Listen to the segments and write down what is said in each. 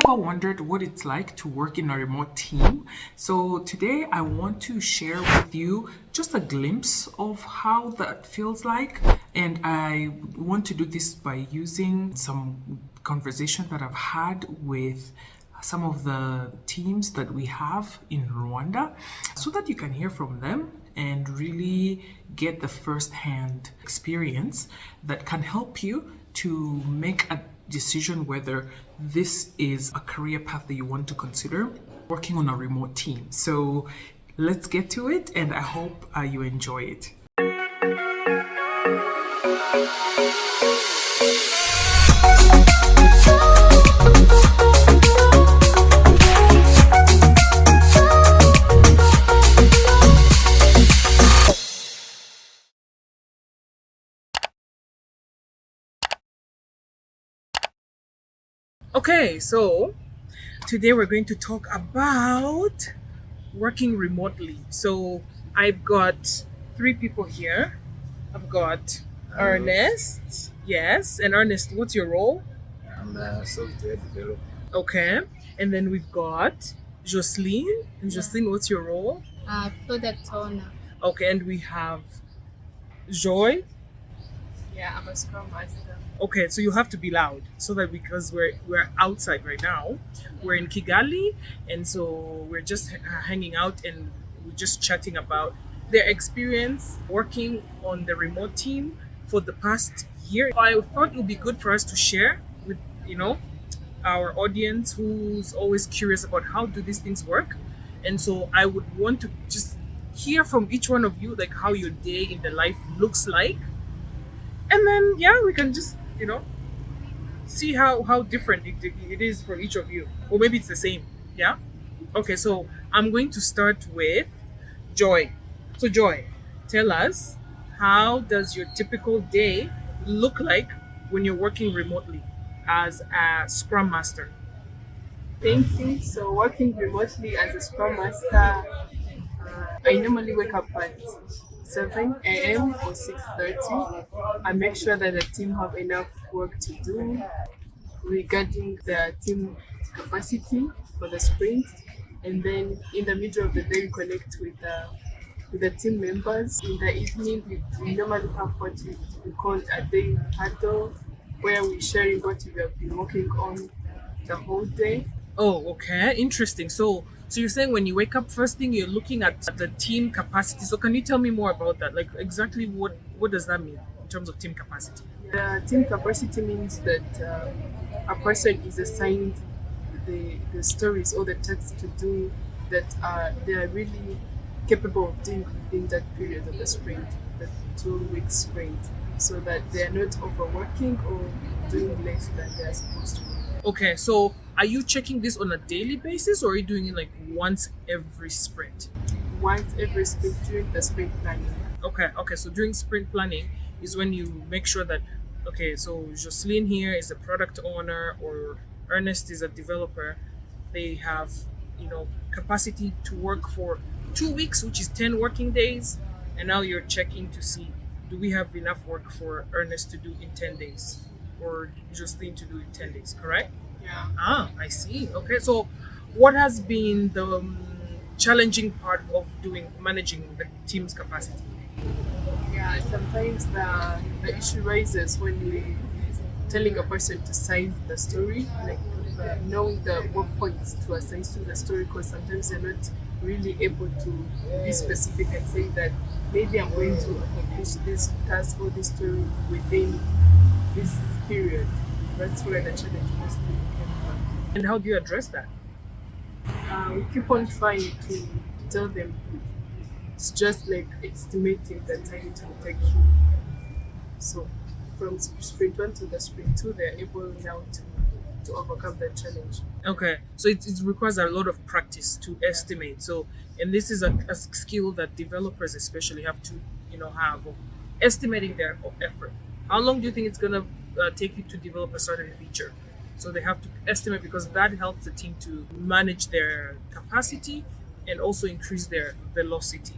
Ever wondered what it's like to work in a remote team? So today I want to share with you just a glimpse of how that feels like. And I want to do this by using some conversation that I've had with some of the teams that we have in Rwanda so that you can hear from them and really get the first-hand experience that can help you to make a decision whether this is a career path that you want to consider working on a remote team. So let's get to it, and I hope you enjoy it. Okay, so today we're going to talk about working remotely. So I've got three people here. I've got Ernest. Yes, and Ernest, what's your role? I'm a software developer. Okay. And then we've got Jocelyn. And Jocelyn, what's your role? Product owner. Okay, and we have Joy. Yeah, I'm a scrum master. Okay, so you have to be loud so that because we're outside right now, we're in Kigali, and so we're just hanging out and we're just chatting about their experience working on the remote team for the past year. I thought it would be good for us to share with our audience who's always curious about how do these things work, and so I would want to just hear from each one of you like how your day in the life looks like, and then yeah, we can just see how different it is for each of you, or maybe it's the same. Yeah. Okay, so I'm going to start with Joy. So Joy, tell us, how does your typical day look like when you're working remotely as a scrum master? Thank you. So, working remotely as a scrum master, I normally wake up at 7 a.m. or 6:30. I make sure that the team have enough work to do regarding the team capacity for the sprint. And then in the middle of the day, we connect with the team members. In the evening, we normally have what we call a day huddle, where we sharing what we have been working on the whole day. Oh, okay, interesting. So you're saying when you wake up first thing, you're looking at the team capacity. So can you tell me more about that? Like exactly what does that mean in terms of team capacity? The team capacity means that a person is assigned the stories or the tasks to do that they are really capable of doing within that period of the sprint, the 2 week sprint, so that they are not overworking or doing less than they are supposed to. Okay, so are you checking this on a daily basis, or are you doing it like once every sprint? Once every sprint during the sprint planning. Okay, so during sprint planning is when you make sure that, okay, so Jocelyn here is a product owner or Ernest is a developer. They have, capacity to work for 2 weeks, which is 10 working days. And now you're checking to see, do we have enough work for Ernest to do in 10 days or Jocelyn to do in 10 days, correct? Yeah. Ah, I see. Okay, so what has been the challenging part of managing the team's capacity? Yeah, sometimes the issue rises when we telling a person to size the story, like knowing what points to assign to the story, because sometimes they're not really able to be specific and say that maybe I'm going to accomplish this task or this story within this period. That's where the challenge mostly came from. And how do you address that? We keep on trying to tell them it's just like estimating the time it will take you. So from sprint 1 to the sprint 2, they're able now to overcome that challenge. Okay, so it requires a lot of practice to estimate. So, and this is a skill that developers especially have to, have of estimating their effort. How long do you think it's gonna take you to develop a certain feature? So they have to estimate because that helps the team to manage their capacity and also increase their velocity,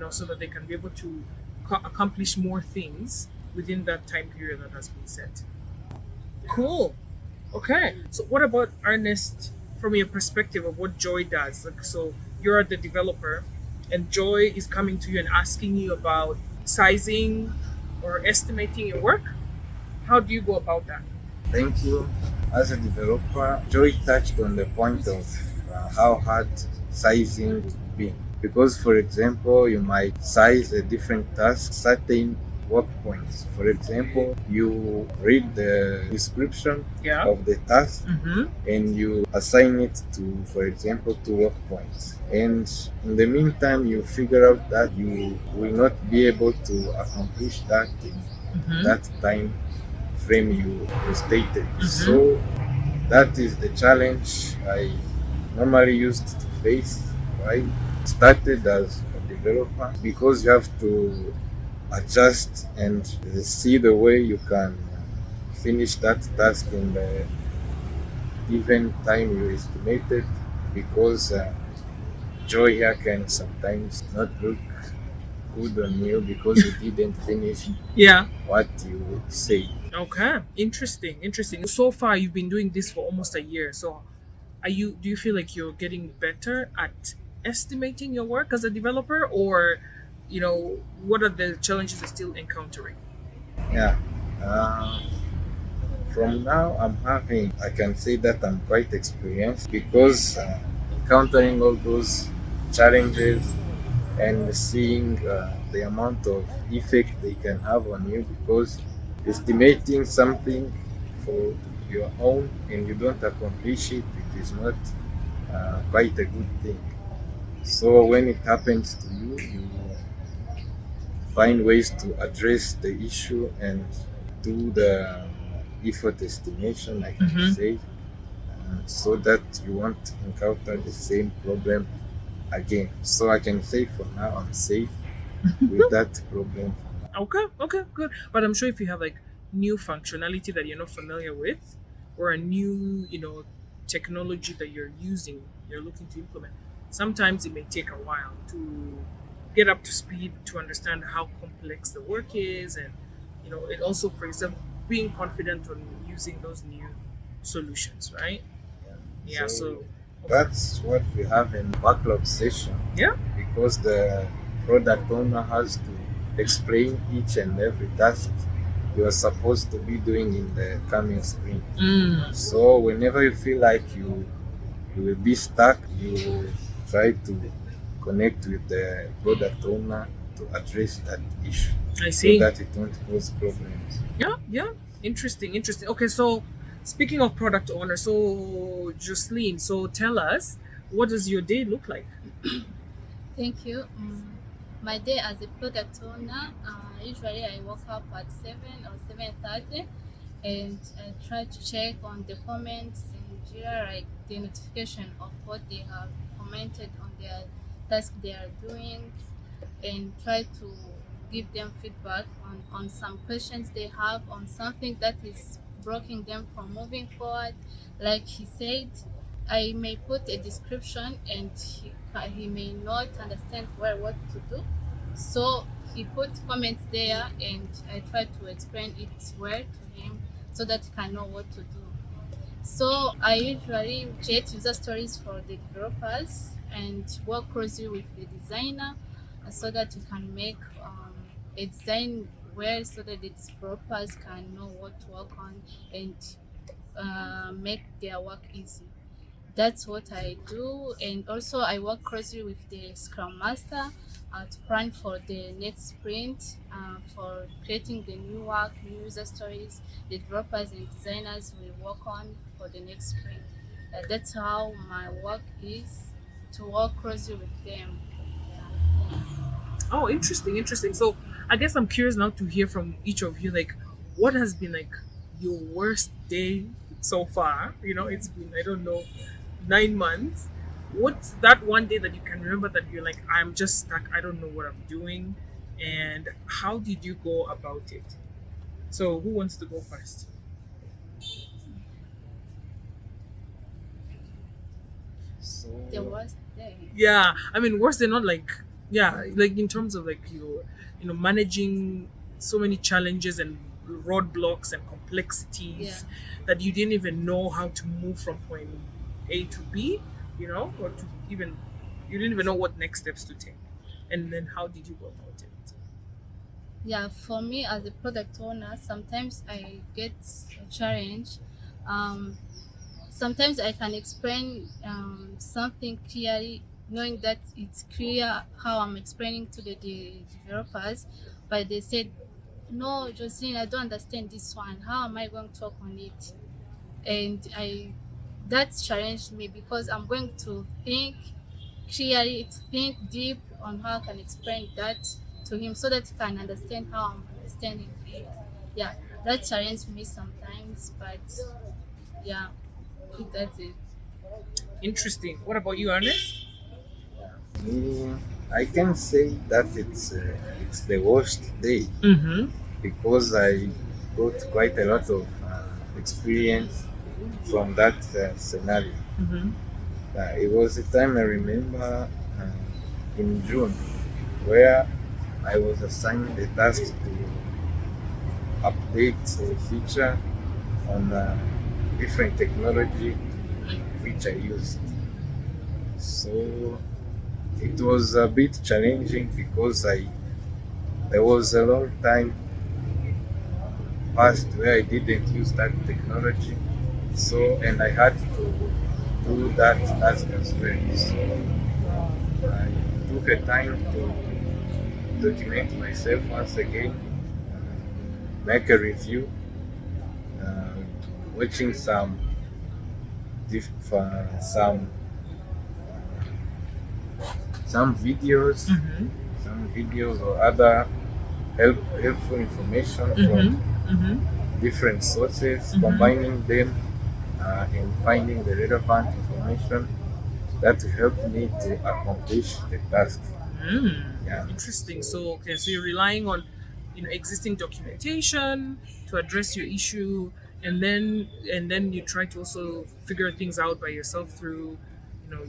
so that they can be able to accomplish more things within that time period that has been set. Cool. Okay. So what about Ernest from your perspective of what Joy does? Like, so you're the developer and Joy is coming to you and asking you about sizing or estimating your work. How do you go about that? Thank you. As a developer, Joy touched on the point of how hard sizing would be. Because, for example, you might size a different task, certain work points. For example, you read the description Yeah. of the task Mm-hmm. and you assign it to, for example, 2 work points. And in the meantime, you figure out that you will not be able to accomplish that in Mm-hmm. that time frame you stated. Mm-hmm. So that is the challenge I normally used to face. Right? Started as a developer because you have to adjust and see the way you can finish that task in the given time you estimated because joy here can sometimes not look good on you because you didn't finish Yeah. what you said. Okay. Interesting. Interesting. So far you've been doing this for almost a year. So are you do you feel like you're getting better at estimating your work as a developer, or what are the challenges you're still encountering? Yeah. Uh, from now, I can say that I'm quite experienced because encountering all those challenges and seeing the amount of effect they can have on you because estimating something for your own and you don't accomplish it, it is not quite a good thing. So when it happens to you, you find ways to address the issue and do the effort estimation, I can Mm-hmm. say, so that you won't encounter the same problem again. So I can say for now I'm safe with that problem. Okay, okay, good. But I'm sure if you have like new functionality that you're not familiar with, or a new, technology that you're using, you're looking to implement, sometimes it may take a while to get up to speed to understand how complex the work is, and it also, for example, being confident on using those new solutions, right? Yeah. Yeah. So So, okay. that's what we have in backlog session Yeah. because the product owner has to explain each and every task you are supposed to be doing in the coming sprint. Mm. So whenever you feel like you will be stuck, you try to connect with the product owner to address that issue I so see. that it won't cause problems. Yeah, yeah. Interesting, interesting. Okay, so speaking of product owner, so Jocelyn, so tell us, what does your day look like? Thank you. My day as a product owner, usually I wake up at 7 or 7:30, and I try to check on the comments in Jira, like the notification of what they have commented on their task they are doing, and try to give them feedback on some questions they have on something that is blocking them from moving forward. Like he said, I may put a description and he may not understand well what to do. So he put comments there and I try to explain it well to him so that he can know what to do. So I usually create user stories for the developers and work closely with the designer so that we can make a design well so that the developers can know what to work on and make their work easy. That's what I do, and also I work closely with the Scrum Master to plan for the next sprint, for creating the new work, new user stories, the developers and designers will work on for the next sprint. That's how my work is, to work closely with them. Yeah, thanks. Oh, interesting, interesting. So I guess I'm curious now to hear from each of you, like, what has been like your worst day so far? It's been, I don't know, 9 months. What's that one day that you can remember that you're like, I'm just stuck, I don't know what I'm doing, and how did you go about it? So who wants to go first? The So worst day. Yeah, I mean, worse than not, like, yeah, like in terms of like managing so many challenges and roadblocks and Yeah. complexities that you didn't even know how to move from point A to B, or to even you didn't even know what next steps to take. And then how did you go about it? Yeah, for me as a product owner, sometimes I get a challenge. Um, Sometimes I can explain something clearly, knowing that it's clear how I'm explaining to the developers, but they said, "No, Jocelyn, I don't understand this one. How am I going to work on it?" And I that challenged me because I'm going to think clearly, to think deep on how I can explain that to him so that he can understand how I'm understanding it. Yeah, that challenged me sometimes, but yeah, that's it. Interesting. What about you, Ernest? Me, I can say that it's the worst day Mm-hmm. because I got quite a lot of experience from that scenario. Mm-hmm. It was a time I remember in June where I was assigned a task to update a feature on different technology which I used. So it was a bit challenging because I there was a long time past where I didn't use that technology. So and I had to do that task as well. So I took a time to document myself once again, make a review, uh, watching some some videos, Mm-hmm. some videos or other helpful information from Mm-hmm. Mm-hmm. different sources, Mm-hmm. combining them and finding the relevant information that will help me to accomplish the task. Yeah. Interesting. So So okay, so you're relying on existing documentation to address your issue, and then you try to also figure things out by yourself through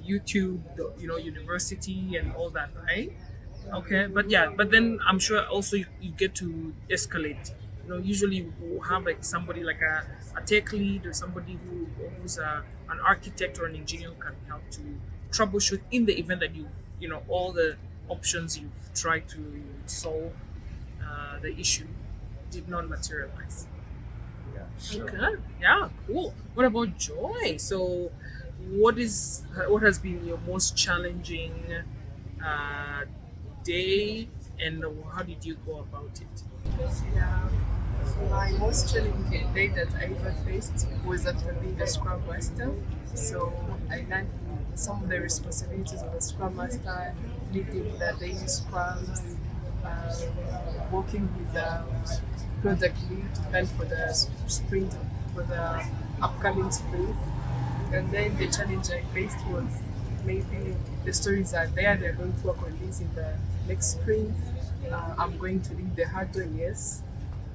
YouTube, university and all that, right? Okay, but yeah, but then I'm sure also you get to escalate. Usually we'll have like somebody like a tech lead or somebody who's an architect or an engineer who can help to troubleshoot in the event that all the options you've tried to solve the issue did not materialize. yeah, sure. Okay, yeah, cool. What about Joy? So, what has been your most challenging uh, day, and how did you go about it? Yeah. My most challenging day that I ever faced was after being a Scrum Master. So I learned some of the responsibilities of a Scrum Master, leading the daily Scrums, working with the project lead to plan for the sprint, for the upcoming sprint. And then the challenge I faced was maybe the stories are there, they're going to work on this in the next sprint. I'm going to lead the hardware, yes.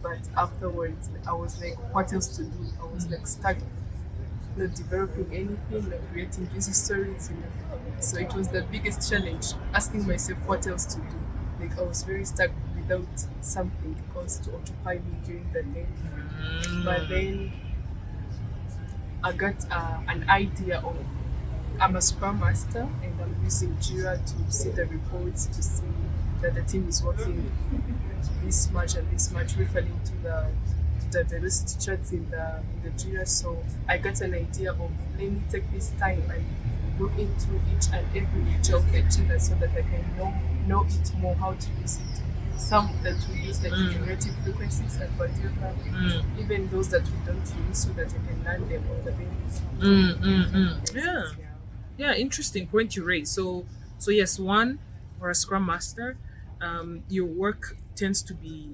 But afterwards, I was like, what else to do? I was like stuck, not developing anything, not creating user stories. So it was the biggest challenge, asking myself what else to do. Like I was very stuck without something else to occupy me during the day. But then I got an idea of I'm a Scrum Master and I'm using Jira to see the reports to see that the team is working this much and this much, referring to the velocity charts in the Jira. So I got an idea of let me take this time and look into each and every job at Jira so that I can know it more how to use it. Some that we use like generative frequencies and whatever, even those that we don't use so that I can learn them on the basis. Yeah. Yeah, interesting point you raise. So yes, one, for a Scrum Master, your work tends to be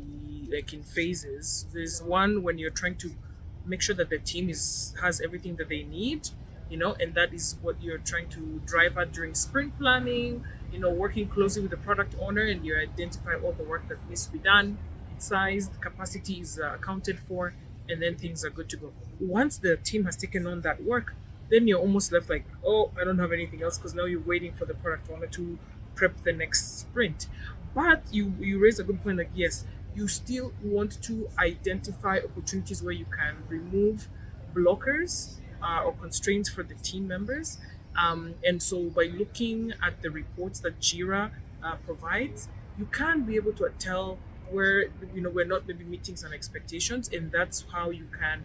like in phases. There's one when you're trying to make sure that the team has everything that they need, and that is what you're trying to drive at during sprint planning. Working closely with the product owner, and you identify all the work that needs to be done, sized, capacity is accounted for, and then things are good to go. Once the team has taken on that work, then you're almost left like, oh, I don't have anything else, because now you're waiting for the product owner to prep the next sprint. But you raise a good point, like, yes, you still want to identify opportunities where you can remove blockers or constraints for the team members. And so by looking at the reports that Jira provides, you can be able to tell where we're not maybe meeting some expectations, and that's how you can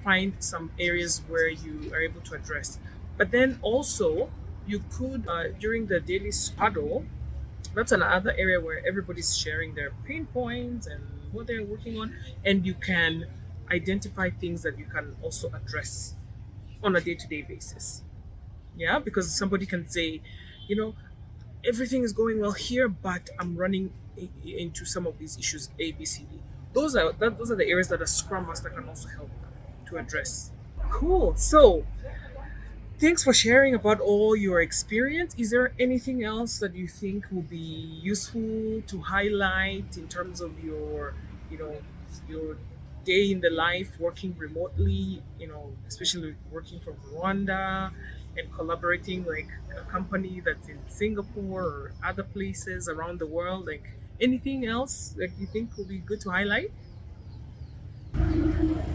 find some areas where you are able to address. But then also you could during the daily huddle, that's another area where everybody's sharing their pain points and what they're working on, and you can identify things that you can also address on a day-to-day basis. Yeah, because somebody can say, you know, everything is going well here, but I'm running into some of these issues A, B, C, D. Those are the areas that a Scrum Master can also help to address. Cool. So thanks for sharing about all your experience. Is there anything else that you think will be useful to highlight in terms of you know, your day in the life working remotely, especially working from Rwanda and collaborating like a company that's in Singapore or other places around the world? Like anything else that you think will be good to highlight?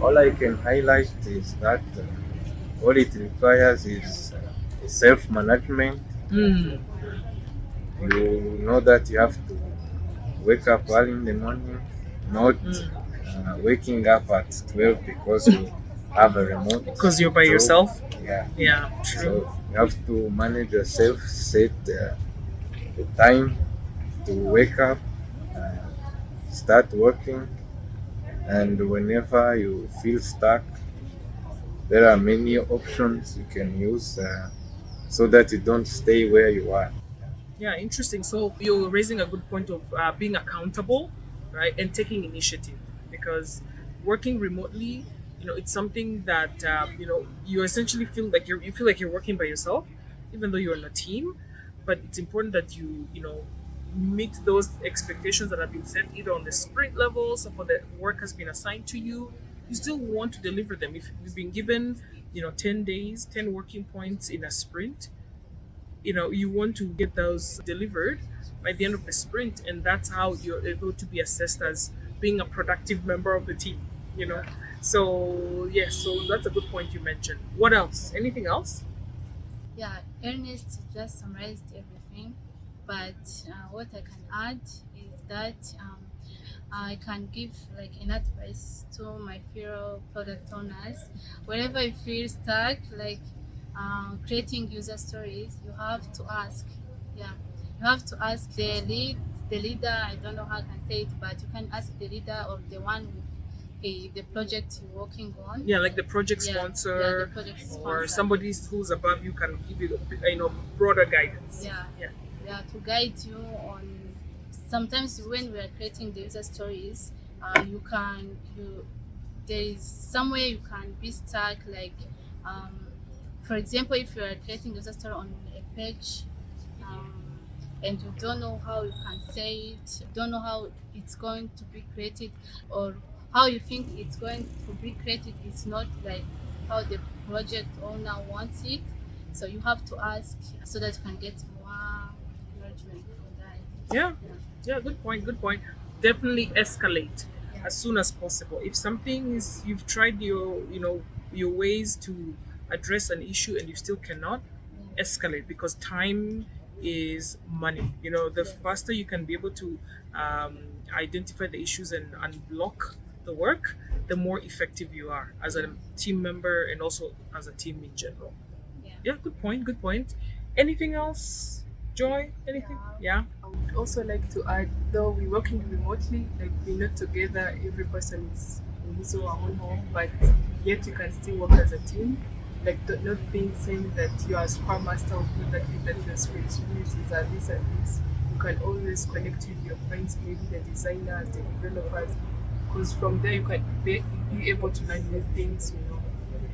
All I can highlight is that all it requires is self management. Mm, You know that you have to wake up early in the morning, not mm. waking up at 12 because you have a remote Because you're by job. yourself? Yeah. Yeah, So true. you have to manage yourself, set the time to wake up, uh, start working, and whenever you feel stuck, there are many options you can use so that you don't stay where you are. Yeah, interesting. So you're raising a good point of being accountable, right, and taking initiative, because working remotely, it's something that you essentially feel like you feel like you're working by yourself, even though you're in a team. But it's important that you meet those expectations that have been set either on the sprint level, so for the work has been assigned to you. You still want to deliver them. If you've been given 10 days, 10 working points in a sprint, you want to get those delivered by the end of the sprint, and that's how you're able to be assessed as being a productive member of the team you know so yes, so that's a good point you mentioned. What else? Anything else? Yeah, Ernest just summarized everything. But what I can add is that I can give like an advice to my fellow product owners. Whenever you feel stuck, like creating user stories, you have to ask. Yeah, you have to ask the leader. I don't know how I can say it, but you can ask the leader or the one with the project you're working on. Yeah, like the project Yeah, the sponsor project or sponsor. somebody who's above you can give you broader guidance. Yeah, Yeah. yeah, to guide you on. Sometimes when we are creating the user stories, you can you there is somewhere you can be stuck, like um, for example, if you are creating user story on a page, um, and you don't know how you can say it, don't know how it's going to be created, or how you think it's going to be created is not like how the project owner wants it. So you have to ask so that you can get more encouragement from that. Yeah, Yeah. yeah, good point, good point. Definitely escalate as soon as possible. If something is you've tried your ways to address an issue and you still cannot, escalate, because time is money. The faster you can be able to identify the issues and unblock the work, the more effective you are as a team member and also as a team in general. Yeah. Yeah, good point, good point. Anything else, Joy? Anything? Yeah. I would also like to add, though we're working remotely, like we're not together, every person is in his or her own home, but yet you can still work as a team. Like not being saying that you are a scrum master or product lead, that your responsibilities are this and this. You can always connect with your friends, maybe the designers, the developers, because from there you can be able to learn new things,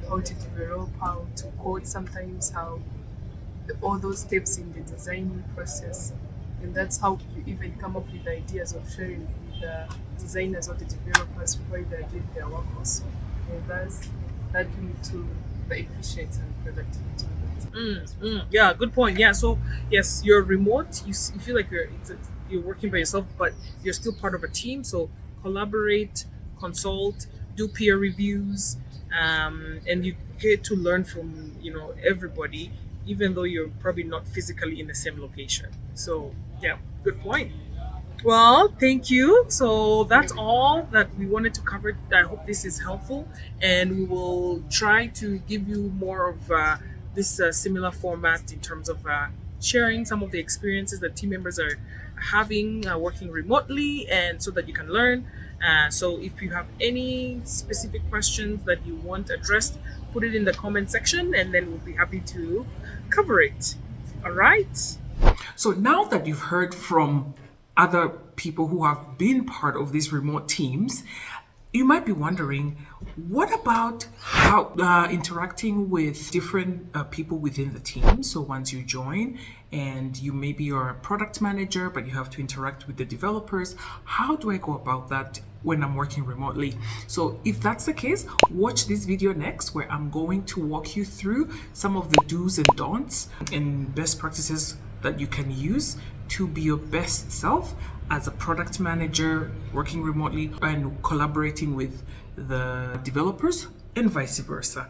how to develop, how to code sometimes, how all those steps in the designing process. And that's how you even come up with ideas of sharing with the designers or the developers while they're doing their work also. And that lead to the efficiency and productivity of the team as well. Yeah, good point. Yeah, so yes, you're remote. You feel like you're working by yourself, but you're still part of a team. So collaborate, consult, do peer reviews, and you get to learn from everybody, even though you're probably not physically in the same location. So yeah, good point. Well, thank you. So that's all that we wanted to cover. I hope this is helpful, and we will try to give you more of this similar format in terms of sharing some of the experiences that team members are having working remotely, and so that you can learn. So if you have any specific questions that you want addressed, put it in the comment section, and then we'll be happy to cover it. All right. So now that you've heard from other people who have been part of these remote teams, you might be wondering, what about how interacting with different people within the team? So once you join and you maybe are a product manager, but you have to interact with the developers, how do I go about that when I'm working remotely? So if that's the case, watch this video next, where I'm going to walk you through some of the do's and don'ts and best practices that you can use to be your best self as a product manager working remotely and collaborating with the developers, and vice versa.